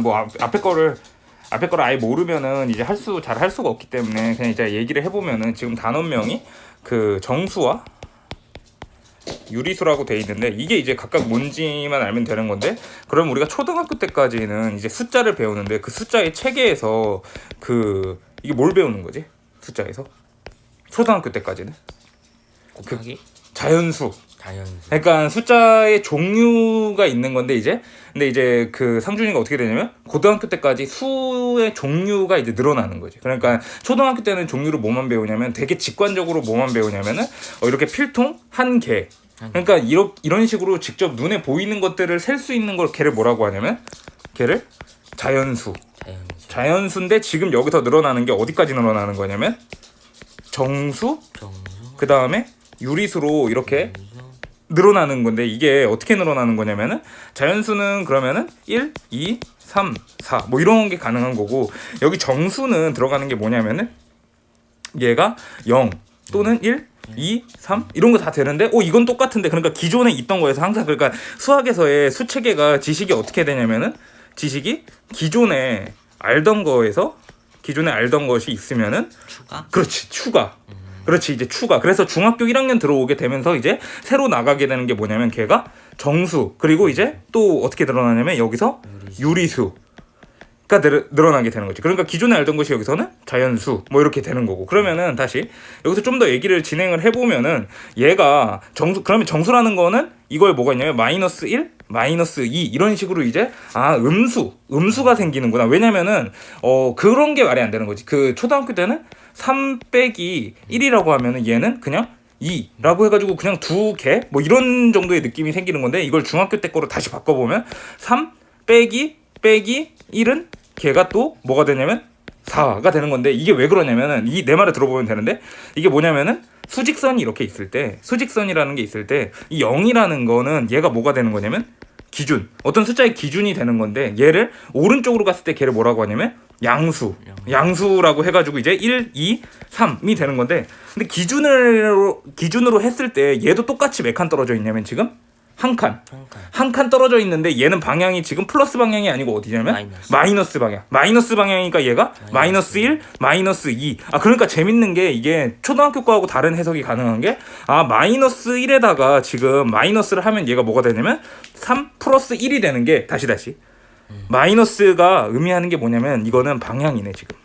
뭐 앞에 거를 아예 모르면은 이제 잘 할 수가 없기 때문에 그냥 이제 얘기를 해보면은 지금 단원명이 그 정수와 유리수라고 돼 있는데 이게 이제 각각 뭔지만 알면 되는 건데, 그럼 우리가 초등학교 때까지는 이제 숫자를 배우는데 그 숫자의 체계에서 이게 뭘 배우는 거지? 숫자에서 초등학교 때까지는 곱하기? 자연수. 자연수. 그러니까 숫자의 종류가 있는 건데 근데 이제 그 상준이가 어떻게 되냐면 고등학교 때까지 수의 종류가 이제 늘어나는 거지. 그러니까 초등학교 때는 종류를 뭐만 배우냐면 되게 직관적으로 뭐만 배우냐면은 이렇게 필통 한 개. 그러니까 이런 식으로 직접 눈에 보이는 것들을 셀 수 있는 걸 걔를 뭐라고 하냐면 걔를 자연수. 자연수인데 지금 여기서 늘어나는 게 어디까지 늘어나는 거냐면 정수. 그 다음에 유리수로 이렇게 늘어나는 건데, 이게 어떻게 늘어나는 거냐면은 자연수는 그러면은 1, 2, 3, 4 뭐 이런 게 가능한 거고, 여기 정수는 들어가는 게 뭐냐면은 얘가 0 또는 1, 2, 3 이런 거 다 되는데 이건 똑같은데, 그러니까 기존에 있던 거에서 항상, 그러니까 수학에서의 수체계가 지식이 어떻게 되냐면은 지식이 기존에 알던 것이 있으면은 그렇지, 추가. 그렇지, 이제 추가. 그래서 중학교 1학년 들어오게 되면서 이제 새로 나가게 되는 게 뭐냐면 걔가 정수, 그리고 이제 또 어떻게 늘어나냐면 여기서 유리수가 늘어나게 되는 거지. 그러니까 기존에 알던 것이 여기서는 자연수 뭐 이렇게 되는 거고. 그러면은 다시 여기서 좀 더 얘기를 진행을 해보면은 얘가 그러면 정수라는 거는 이걸 뭐가 있냐면 마이너스 1, 마이너스 2 이런 식으로 이제 음수가 생기는구나. 왜냐면은 그런 게 말이 안 되는 거지. 그 초등학교 때는 3 빼기 1이라고 하면은 얘는 그냥 2라고 해가지고 그냥 2개 뭐 이런 정도의 느낌이 생기는 건데, 이걸 중학교 때 거로 다시 바꿔보면 3 빼기 1은 걔가 또 뭐가 되냐면 4가 되는 건데, 이게 왜 그러냐면은 내 말을 들어보면 되는데, 이게 뭐냐면은 수직선이 이렇게 있을 때, 수직선이라는 게 있을 때 이 0이라는 거는 얘가 뭐가 되는 거냐면 기준, 어떤 숫자의 기준이 되는 건데, 얘를 오른쪽으로 갔을 때 걔를 뭐라고 하냐면 양수라고 해가지고 이제 1, 2, 3이 되는 건데, 근데 기준으로 했을 때 얘도 똑같이 몇 칸 떨어져 있냐면 지금 한 칸 떨어져 있는데, 얘는 방향이 지금 플러스 방향이 아니고 어디냐면 마이너스 방향. 마이너스 방향이니까 얘가 마이너스 1, 마이너스 2. 그러니까 재밌는 게, 이게 초등학교 거하고 다른 해석이 가능한 게, 마이너스 1에다가 지금 마이너스를 하면 얘가 뭐가 되냐면 3 플러스 1이 되는 게, 다시 마이너스가 의미하는 게 뭐냐면 이거는 방향이네 지금.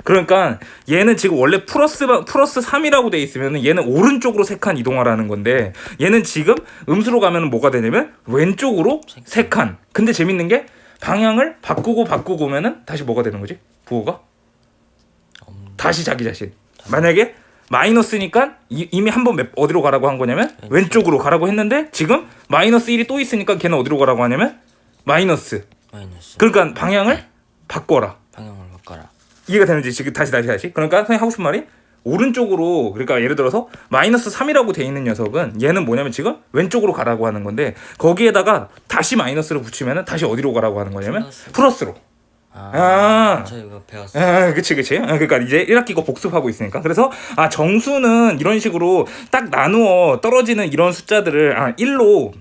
그러니까 얘는 지금 원래 플러스 3이라고 돼 있으면 얘는 오른쪽으로 3칸 이동하라는 건데, 얘는 지금 음수로 가면 뭐가 되냐면 왼쪽으로 3칸. 근데 재밌는 게 방향을 바꾸고 오면은 다시 뭐가 되는 거지? 부호가 다시 자기 자신. 만약에 마이너스니까 이미 한번 어디로 가라고 한 거냐면 왼쪽으로 가라고 했는데, 지금 마이너스 1이 또 있으니까 걔는 어디로 가라고 하냐면 마이너스. 그러니까 방향을 바꿔라. 이해가 되는지 지금 다시. 그러니까 선생님 하고 싶은 말이, 오른쪽으로, 그러니까 예를 들어서 마이너스 3이라고 돼 있는 녀석은 얘는 뭐냐면 지금 왼쪽으로 가라고 하는 건데, 거기에다가 다시 마이너스를 붙이면은 다시 어디로 가라고 하는 거냐면 플러스로. 저 이거 배웠어요. 그치. 그러니까 이제 1학기 거 복습하고 있으니까. 그래서 정수는 이런 식으로 딱 나누어 떨어지는 이런 숫자들을 1로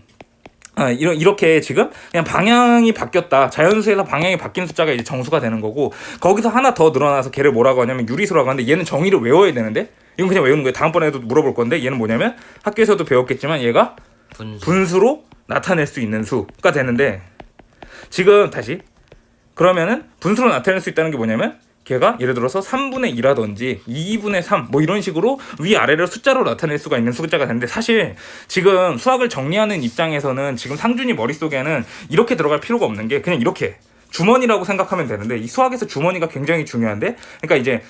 이렇게 지금 그냥 방향이 바뀌었다, 자연수에서 방향이 바뀐 숫자가 이제 정수가 되는 거고, 거기서 하나 더 늘어나서 걔를 뭐라고 하냐면 유리수라고 하는데, 얘는 정의를 외워야 되는데 이건 그냥 외우는 거예요. 다음번에도 물어볼 건데, 얘는 뭐냐면 학교에서도 배웠겠지만 얘가 분수로 나타낼 수 있는 수가 되는데, 지금 다시 그러면은 분수로 나타낼 수 있다는 게 뭐냐면 걔가 예를 들어서 3분의 2라든지 2분의 3 뭐 이런 식으로 위아래를 숫자로 나타낼 수가 있는 숫자가 되는데, 사실 지금 수학을 정리하는 입장에서는 지금 상준이 머릿속에는 이렇게 들어갈 필요가 없는 게, 그냥 이렇게 주머니라고 생각하면 되는데, 이 수학에서 주머니가 굉장히 중요한데, 그러니까 이제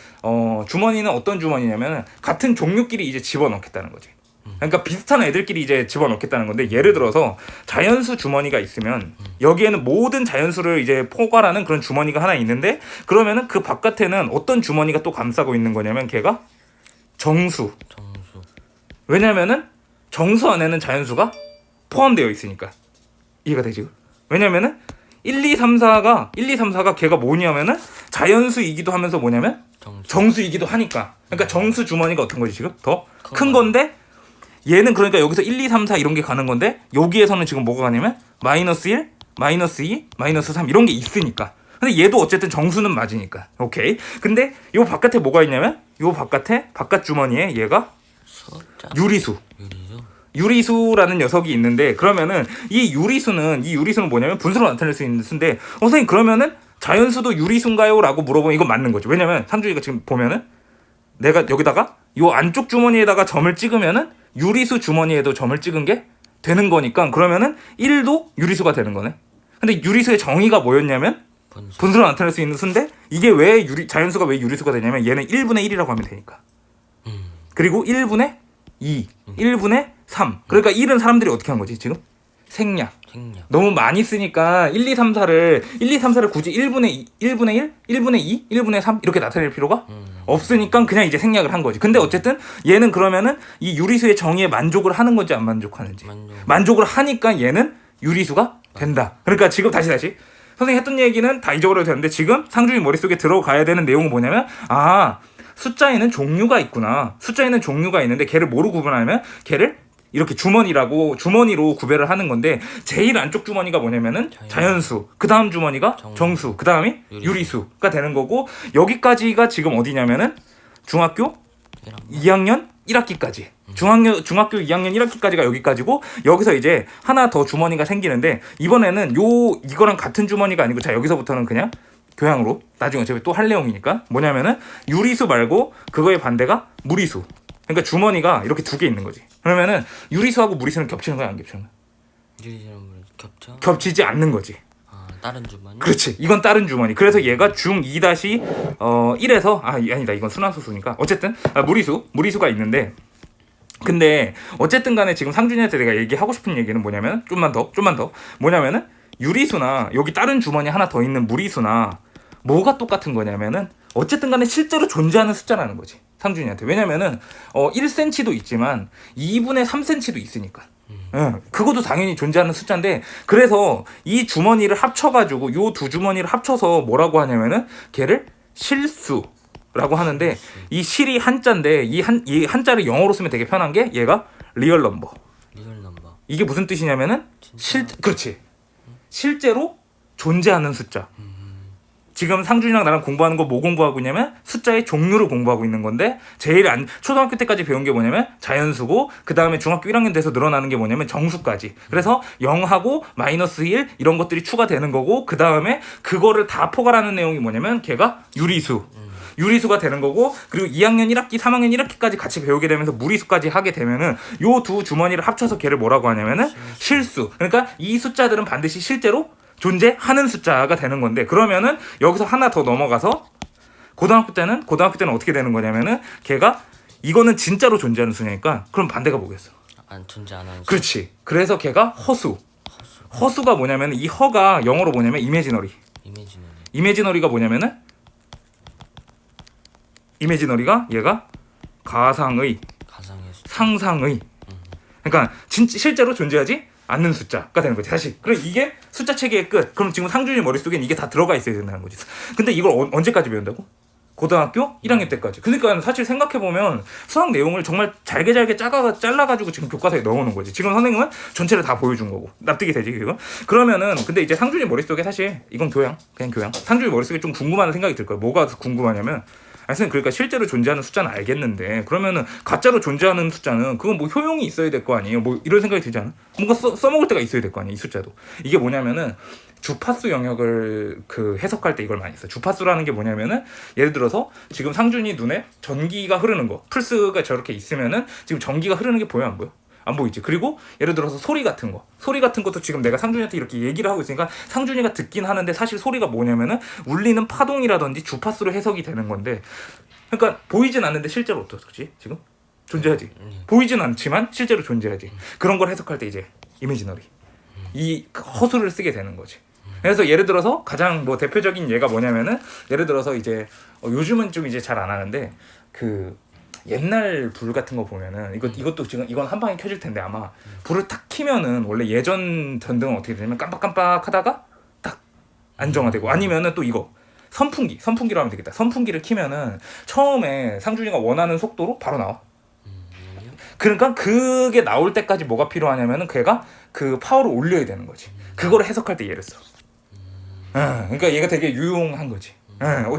주머니는 어떤 주머니냐면 같은 종류끼리 이제 집어넣겠다는 거지. 그러니까 비슷한 애들끼리 이제 집어넣겠다는 건데, 예를 들어서 자연수 주머니가 있으면 여기에는 모든 자연수를 이제 포괄하는 그런 주머니가 하나 있는데, 그러면은 그 바깥에는 어떤 주머니가 또 감싸고 있는 거냐면 걔가 정수. 왜냐면은 정수 안에는 자연수가 포함되어 있으니까. 이해가 되지? 왜냐면은 1, 2, 3, 4가 걔가 뭐냐면은 자연수이기도 하면서 뭐냐면 정수이기도 하니까. 그러니까 정수 주머니가 어떤 거지 지금? 더 큰 건데, 얘는 그러니까 여기서 1, 2, 3, 4 이런 게 가는 건데, 여기에서는 지금 뭐가 가냐면 마이너스 1, 마이너스 2, 마이너스 3 이런 게 있으니까. 근데 얘도 어쨌든 정수는 맞으니까. 오케이. 근데 요 바깥에 뭐가 있냐면 요 바깥에 바깥 주머니에 얘가 숫자. 유리수. 유리수라는 녀석이 있는데 그러면은 이 유리수는 뭐냐면 분수로 나타낼 수 있는 수인데 선생님 그러면은 자연수도 유리수인가요? 라고 물어보면 이건 맞는 거죠. 왜냐면 상준이가 지금 보면은 내가 여기다가 요 안쪽 주머니에다가 점을 찍으면은 유리수 주머니에도 점을 찍은 게 되는 거니까 그러면은 1도 유리수가 되는 거네. 근데 유리수의 정의가 뭐였냐면 분수로 나타낼 수 있는 수인데 이게 왜 자연수가 왜 유리수가 되냐면 얘는 1분의 1이라고 하면 되니까. 그리고 1분의 2, 1분의 3. 그러니까 1은 사람들이 어떻게 한 거지 지금? 생략. 너무 많이 쓰니까 1, 2, 3, 4를 굳이 1분의 2, 1분의 1, 1분의 2, 1분의 3 이렇게 나타낼 필요가 없으니까 그냥 이제 생략을 한 거지. 근데 어쨌든 얘는 그러면은 이 유리수의 정의에 만족을 하는 건지 안 만족하는지. 만족을 하니까 얘는 유리수가 된다. 그러니까 지금 다시 선생님 했던 얘기는 다 잊어버려도 되는데 지금 상준이 머릿속에 들어가야 되는 내용은 뭐냐면 숫자에는 종류가 있구나. 숫자에는 종류가 있는데 걔를 뭐로 구분하냐면 걔를 이렇게 주머니로 구별을 하는 건데 제일 안쪽 주머니가 뭐냐면은 자연수, 그 다음 주머니가 정수, 그 다음이 유리수가 되는 거고 여기까지가 지금 어디냐면은 중학교 2학년 1학기까지. 중학교 2학년 1학기까지가 여기까지고 여기서 이제 하나 더 주머니가 생기는데 이번에는 이거랑 같은 주머니가 아니고 자 여기서부터는 그냥 교양으로 나중에 어차피 또 할 내용이니까 뭐냐면은 유리수 말고 그거의 반대가 무리수. 그러니까 주머니가 이렇게 두 개 있는 거지. 그러면은 유리수하고 무리수는 겹치는 거야 안 겹치는 거야? 유리수랑 겹쳐? 겹치지 않는 거지. 다른 주머니? 그렇지. 이건 다른 주머니. 그래서 얘가 중2-1에서 아니다. 이건 순환소수니까. 어쨌든 무리수가 있는데 근데 어쨌든 간에 지금 상준이한테 내가 얘기하고 싶은 얘기는 뭐냐면 좀만 더 뭐냐면은 유리수나 여기 다른 주머니 하나 더 있는 무리수나 뭐가 똑같은 거냐면은 어쨌든 간에 실제로 존재하는 숫자라는 거지. 상준이한테. 왜냐면은 1cm도 있지만 2분의 3cm도 있으니까. 그것도 당연히 존재하는 숫자인데 그래서 이 주머니를 합쳐가지고 요 두 주머니를 합쳐서 뭐라고 하냐면은 걔를 실수라고 하는데 이 실이 한자인데 이 한자를 영어로 쓰면 되게 편한 게 얘가 리얼 넘버. 이게 무슨 뜻이냐면은 그렇지. 실제로 존재하는 숫자. 지금 상준이랑 나랑 공부하는 거 뭐 공부하고 있냐면 숫자의 종류를 공부하고 있는 건데 초등학교 때까지 배운 게 뭐냐면 자연수고 그 다음에 중학교 1학년 돼서 늘어나는 게 뭐냐면 정수까지. 그래서 0하고 마이너스 1 이런 것들이 추가되는 거고 그 다음에 그거를 다 포괄하는 내용이 뭐냐면 걔가 유리수가 되는 거고 그리고 2학년 1학기, 3학년 1학기까지 같이 배우게 되면서 무리수까지 하게 되면은 요 두 주머니를 합쳐서 걔를 뭐라고 하냐면은 실수. 그러니까 이 숫자들은 반드시 실제로 존재하는 숫자가 되는 건데 그러면은 여기서 하나 더 넘어가서 고등학교 때는 어떻게 되는 거냐면은 걔가 이거는 진짜로 존재하는 수냐니까 그럼 반대가 뭐겠어? 안 존재 안 하는. 그렇지. 그래서 걔가 허수가 뭐냐면 이 허가 영어로 뭐냐면 이미지너리가 뭐냐면은 이미지너리가 얘가 가상의 상상의 그러니까 실제로 존재하지 않는 숫자가 되는 거지. 다시. 그럼 이게 숫자 체계의 끝. 그럼 지금 상준이 머릿속엔 이게 다 들어가 있어야 된다는 거지. 근데 이걸 언제까지 배운다고? 고등학교 1학년 때까지. 그러니까 사실 생각해보면 수학 내용을 정말 잘게 잘라가지고 지금 교과서에 넣어놓은 거지. 지금 선생님은 전체를 다 보여준 거고. 납득이 되지, 그거? 그러면은, 근데 이제 상준이 머릿속에 사실, 이건 그냥 교양. 상준이 머릿속에 좀 궁금한 생각이 들 거야. 뭐가 궁금하냐면, 선생님 그러니까 실제로 존재하는 숫자는 알겠는데 그러면은 가짜로 존재하는 숫자는 그건 뭐 효용이 있어야 될 거 아니에요. 뭐 이런 생각이 들지 않아? 뭔가 써먹을 때가 있어야 될 거 아니에요. 이 숫자도. 이게 뭐냐면은 주파수 영역을 해석할 때 이걸 많이 써. 주파수라는 게 뭐냐면은 예를 들어서 지금 상준이 눈에 전기가 흐르는 거 플스가 저렇게 있으면은 지금 전기가 흐르는 게 보여 안 보여? 안 보이지. 그리고 예를 들어서 소리 같은 것도 지금 내가 상준이한테 이렇게 얘기를 하고 있으니까 상준이가 듣긴 하는데 사실 소리가 뭐냐면은 울리는 파동이라든지 주파수로 해석이 되는 건데 그러니까 보이진 않는데 실제로 어떻지? 지금 존재하지. 보이진 않지만 실제로 존재하지. 그런 걸 해석할 때 이제 이미지너리 이 허수를 쓰게 되는 거지. 그래서 예를 들어서 가장 뭐 대표적인 예가 뭐냐면은 예를 들어서 이제 요즘은 좀 이제 잘 안 하는데 옛날 불 같은 거 보면은 이것도 지금 이건 한 방에 켜질 텐데 아마 불을 탁 켜면은 원래 예전 전등은 어떻게 되냐면 깜빡깜빡 하다가 딱 안정화되고 아니면은 또 이거 선풍기로 하면 되겠다. 선풍기를 켜면은 처음에 상준이가 원하는 속도로 바로 나와. 그러니까 그게 나올 때까지 뭐가 필요하냐면은 걔가 그 파워를 올려야 되는 거지. 그거를 해석할 때 얘를 써. 그러니까 얘가 되게 유용한 거지.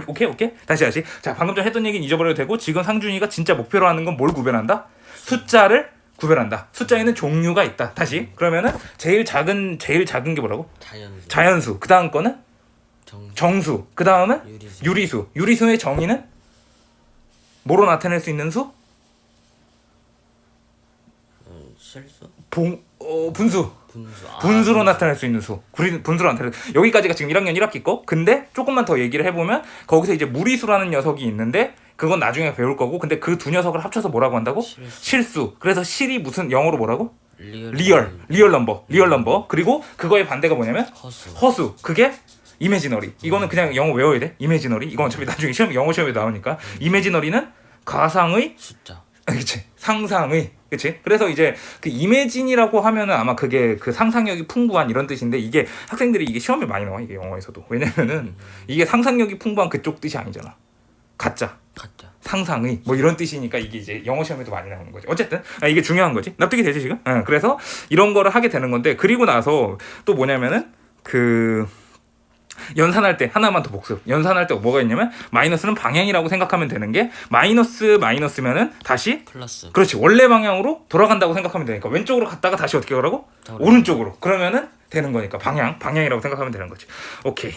오케이. 다시. 자, 방금 전 했던 얘기는 잊어버려도 되고, 지금 상준이가 진짜 목표로 하는 건 뭘 구별한다? 숫자를 구별한다. 숫자에는 종류가 있다. 다시. 그러면은 제일 작은 게 뭐라고? 자연수. 자연수. 그 다음 거는 정수. 그 다음은 유리수. 유리수. 유리수의 정의는 뭐로 나타낼 수 있는 수? 실수. 분수. 분수. 분수로 나타낼 수 있는 수. 분수로 나타낼 수. 여기까지가 지금 1학년 1학기 거. 근데 조금만 더 얘기를 해보면 거기서 이제 무리수라는 녀석이 있는데 그건 나중에 배울 거고. 근데 그 두 녀석을 합쳐서 뭐라고 한다고? 실수. 그래서 실이 무슨 영어로 뭐라고? 리얼 넘버. 그리고 그거의 반대가 뭐냐면 허수. 그게 이매지너리. 이거는 그냥 영어 외워야 돼. 이매지너리. 이건 어차피 나중에 영어 시험에 나오니까. 이매지너리는 가상의 숫자. 그치. 상상의. 그치. 그래서 이제 그 이매진이라고 하면은 아마 그게 그 상상력이 풍부한 이런 뜻인데, 이게 학생들이 이게 시험에 많이 나와, 이게 영어에서도. 왜냐면은 이게 상상력이 풍부한 그쪽 뜻이 아니잖아. 가짜. 상상의 뭐 이런 뜻이니까 이게 이제 영어 시험에도 많이 나오는 거지. 어쨌든 이게 중요한 거지. 납득이 되지 지금? 그래서 이런 거를 하게 되는 건데, 그리고 나서 또 뭐냐면은 그 연산할 때 하나만 더 복습. 연산할 때 뭐가 있냐면 마이너스는 방향이라고 생각하면 되는 게, 마이너스면은 다시 플러스. 그렇지, 원래 방향으로 돌아간다고 생각하면 되니까 왼쪽으로 갔다가 다시 어떻게 가라고? 오른쪽으로. 그러면은 되는 거니까 방향이라고 생각하면 되는 거지. 오케이.